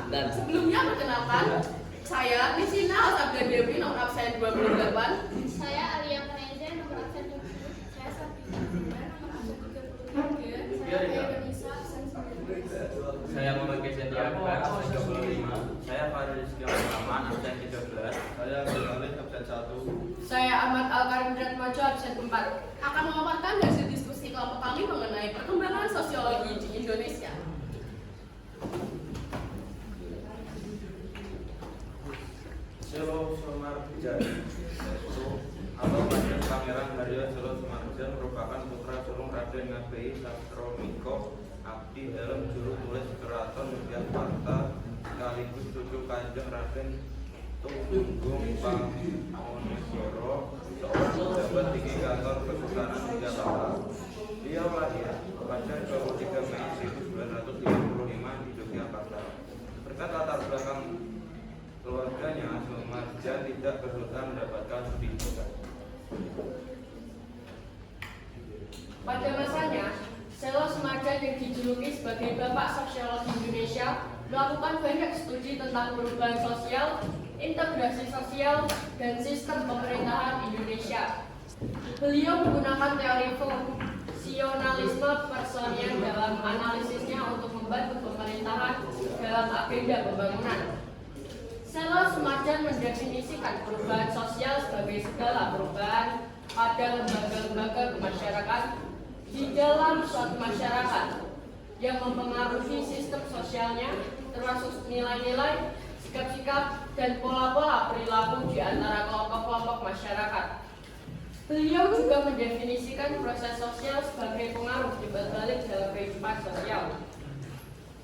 Dan sebelumnya perkenalkan, saya Nisina Sabda Dewi nomor absen 28. Saya Alia Kaneza nomor absen 20. Saya Sabina nomor absen 33. Saya Denisa absen 19. Saya Muhammad Kesentia Akbar absen 25. Saya Farid Rizky Rahman absen 13. Saya Abdul absen 1. Saya Ahmad Al-Karim Mojo absen 4. Akan memaparkan hasil diskusi kelompok kami mengenai perkembangan sosiologi di Indonesia. Selo Sumarjan atau Raden Pangeran Haryo Selo Sumarjan merupakan putra sulung Raden Ngabei Sastroniko Abdi Helm Juru Tulis Keraton Yogyakarta sekaligus cucu Kanjeng Raden Tumenggung Pamonegoro, seorang pejabat tinggi kantor Kesultanan Yogyakarta. Dia lahir pada 23 Mei 1955 di Yogyakarta. Berkat latar belakang keluarganya, Sumarjan tidak kesulitan mendapatkan pendidikan. Pada masanya, Selo Sumarjan yang dijuluki sebagai Bapak Sosiologi Indonesia melakukan banyak studi tentang perubahan sosial, integrasi sosial, dan sistem pemerintahan Indonesia. Beliau menggunakan teori fungsionalisme personil dalam analisisnya untuk membantu pemerintahan dalam agenda pembangunan. Selo Sumarjan mendefinisikan perubahan sosial sebagai segala perubahan pada lembaga-lembaga masyarakat di dalam suatu masyarakat yang mempengaruhi sistem sosialnya, termasuk nilai-nilai, sikap-sikap, dan pola-pola perilaku di antara kelompok-kelompok masyarakat. Beliau juga mendefinisikan proses sosial sebagai pengaruh timbal-balik dalam kehidupan sosial.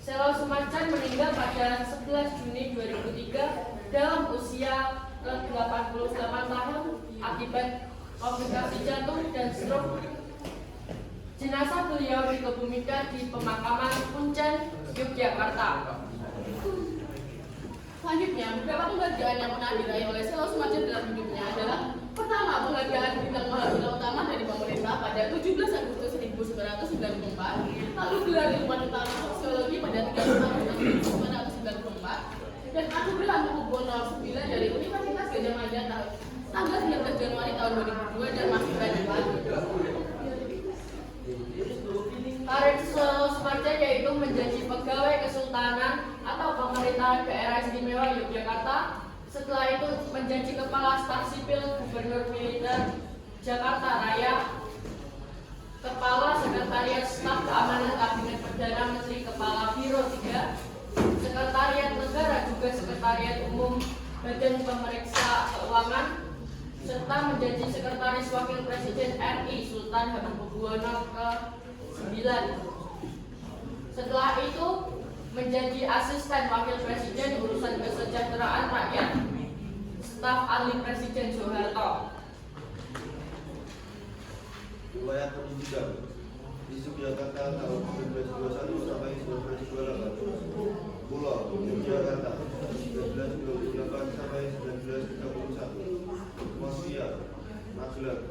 Selo Sumarjan meninggal pada 11 Juni 2003 dalam usia ke-88 tahun akibat komplikasi jantung dan stroke. Jenazah beliau dikebumikan di pemakaman Kuncen, Yogyakarta. Selanjutnya, beberapa penghargaan yang pernah diraih oleh Selo Sumarjan dalam hidupnya adalah: pertama, penghargaan bintang mahasiswa utama dari pemerintah pada 17 Agustus 1994, lalu gelar ilmuwan utama sosiologi pada 30 Agustus 1994, dan anugerah Muhibbo 09 dari Universitas Gadjah Mada tanggal 19 Januari tahun 2002, dan masih banyak lagi. Karir Selo Sumarjan yaitu menjadi pegawai kesultanan atau pemerintahan daerah istimewa Yogyakarta. Setelah itu menjadi kepala staf sipil Gubernur Militer Jakarta Raya, kepala sekretariat staf keamanan kabinet perdana menteri, kepala biro 3 sekretariat negara, juga sekretariat umum badan pemeriksa keuangan, serta menjadi sekretaris wakil presiden RI Sultan Hamengkubuwono ke-9. Setelah itu menjadi asisten wakil presiden urusan kesejahteraan rakyat, staf ahli presiden Soeharto. Riwayat pendidikan di Yogyakarta tahun 1921 sampai 1928. Pulau Yogyakarta 1928 sampai 1931. Mosia Magelang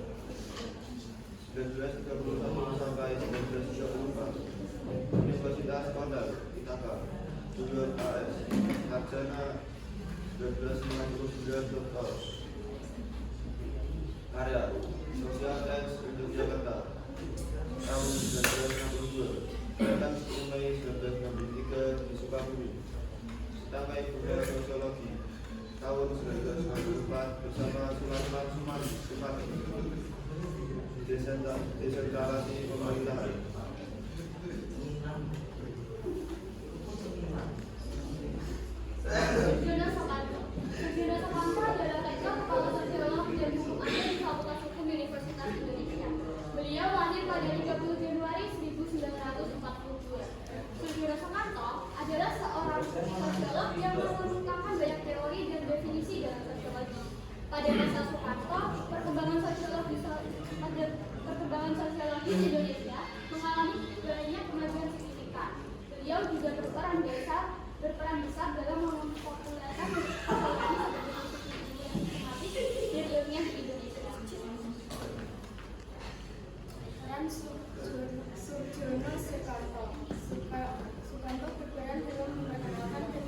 1931 sampai 1934. Universitas Kondal Itaka Junior AS Sarjana 1959 Doktor. Karya Sosial Sains Yogyakarta tahun 1962, tanggal 10 Mei 1963 di Sukabumi. Stangkai Budaya Sosiologi tahun 1964 bersama Sularman Sumati. Desentralisasi pemerintahan. Sugiono Soekarno. Sugiono Soekarno adalah rektor kepala sosiologi dan hukum adat di Fakultas Hukum Universitas Indonesia. Beliau lahir pada 30 Januari 1942. Sugiono Soekarno adalah seorang sosiolog yang mengungkapkan banyak teori dan definisi dalam sosiologi. Pada masa Soekarno, perkembangan sosiologi di Indonesia mengalami banyak kemajuan signifikan. Beliau juga berperan besar dalam mempopulerkan sosiologi sebagai institusi sistematis dan ilmiah di Indonesia. Dan Sugiono Soekarno berperan dalam memperkenalkan dan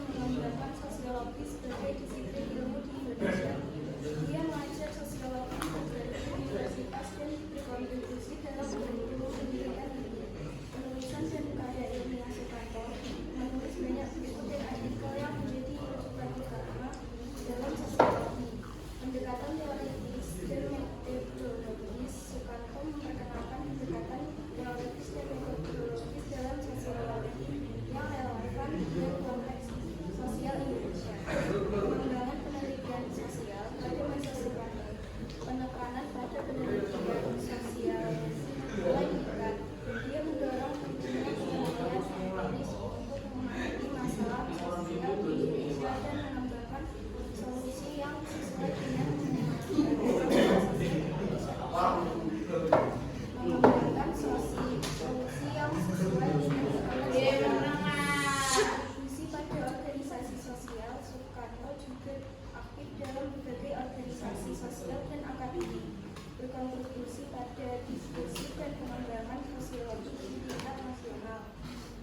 berkontribusi pada diskusi dan pengembangan sosiologi di tingkat nasional.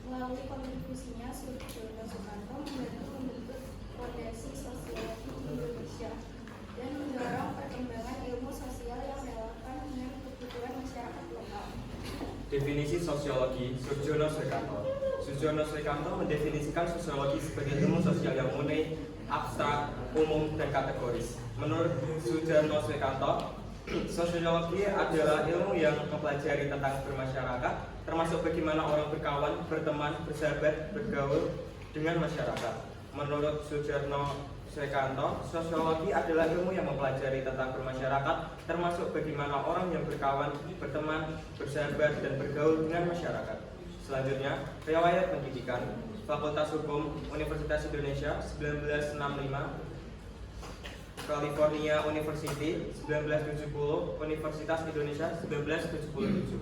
Melalui kontribusinya, Surjono Sukanto membantu membentuk fondasi sosiologi di Indonesia dan mendorong perkembangan ilmu sosial yang relevan dengan kebutuhan masyarakat lokal. Definisi sosiologi Surjono Sukanto. Surjono Sukanto mendefinisikan sosiologi sebagai ilmu sosial yang murni, abstrak, umum, dan kategoris. Menurut Surjono Sukanto, sosiologi adalah ilmu yang mempelajari tentang bermasyarakat, termasuk bagaimana orang berkawan, berteman, bersahabat, bergaul dengan masyarakat. Menurut Surjono Sukanto, sosiologi adalah ilmu yang mempelajari tentang bermasyarakat, termasuk bagaimana orang yang berkawan, berteman, bersahabat, dan bergaul dengan masyarakat. Selanjutnya, riwayat pendidikan Fakultas Hukum Universitas Indonesia 1965, California University 1970, Universitas Indonesia 1977.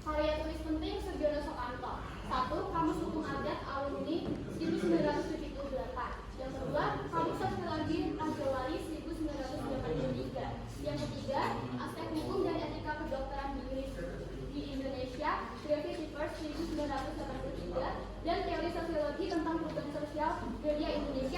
Karya tulis penting Surjono Sukanto. 1. Kamus Hukum Adat Alumni 1978. Yang kedua, Kamus Sosiologi Raja Wali 1983. Yang ketiga, Aspek Hukum dan Etika Kedokteran di Indonesia Gravity First 1983 dan Teori Sosiologi tentang Perubahan Sosial Dunia Indonesia